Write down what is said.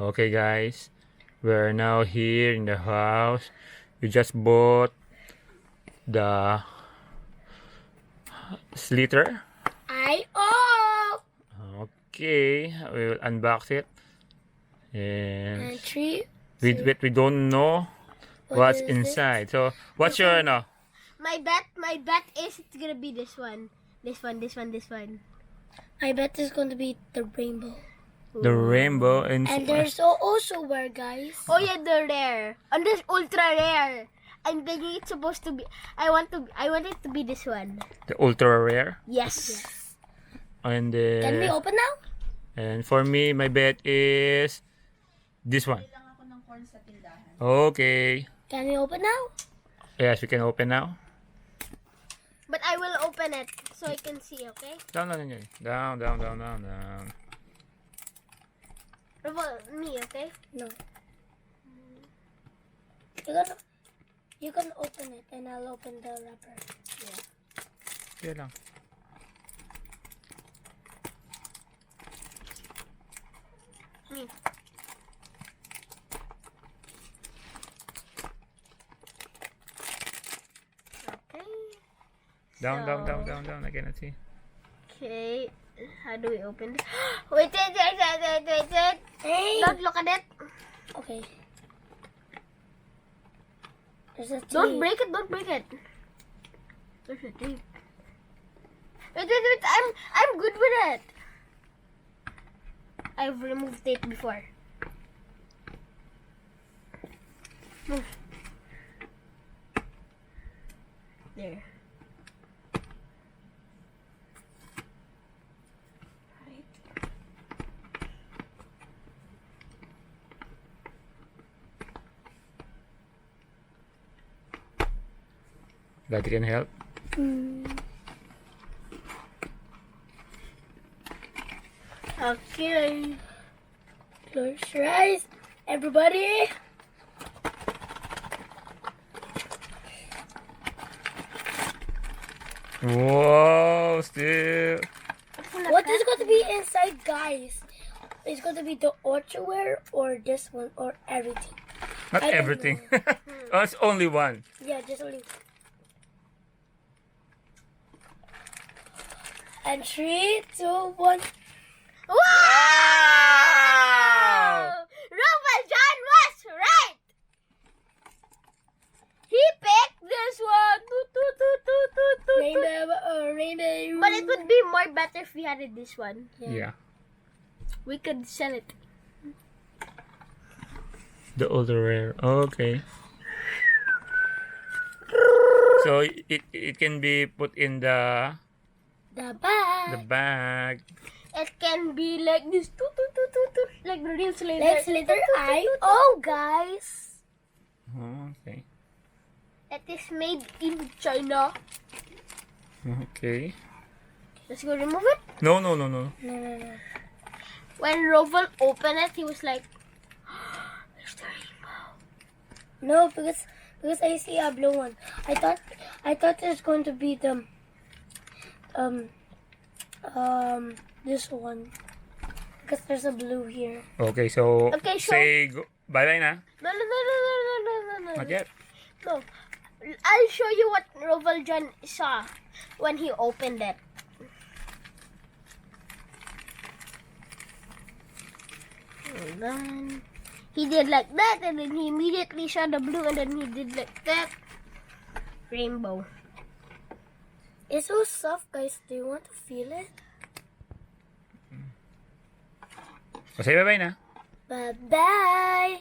Okay, guys, we're now here in the house. We just bought the sliotar. Okay, we will unbox it. And Three. we don't know what's is inside. So, what's your no? My bet is it's gonna be this one. This one. I bet it's going to be the rainbow. The rainbow And there's also rare, guys. Oh yeah, the rare. And this ultra rare. I'm thinking it's supposed to be. I want it to be this one. the ultra rare. Yes. And Can we open now? and for me, my bet is this one. Okay. Can we open now? Yes, we can open now. But I will open it so I can see. Okay. Down. Me. Okay. No. You can open it and I'll open the wrapper. Yan lang. Me. Okay. Down. I cannot see. Okay. How do we open this? Wait. Hey! Don't look at it. Okay. There's a Don't tape. break it. There's a tape. Wait. I'm good with it. I've removed tape before. Move. There. Right. That can help. Okay. Close your eyes, everybody. Whoa, still. What is going to be inside, guys? It's going to be the ultraware or this one or everything. Not I don't everything. Oh, it's only one. Yeah, just only. And 3, 2, 1. Wow! Robert John was right. He picked this one. Rainbow. But it would be more better if we had it this one. Yeah. We could sell it. The ultra rare. Okay. So it can be put in the The bag. bag. It can be like this, like the real Slater. Let's letter I. Oh, guys. Oh, okay. It is made in China. Okay. Let's go remove it. No. No. When Roval opened it, he was like, "There's the rainbow." No, because I see a blue one. I thought it's going to be the this one because there's a blue here. Okay, so Okay, so- say bye-bye na. No. Not yet. No. I'll show you what Roval John saw when he opened it. Hold on. He did like that, and then he immediately saw the blue, and then he did like that. Rainbow. It's so soft, guys. Do you want to feel it? So say bye-bye na. Bye bye.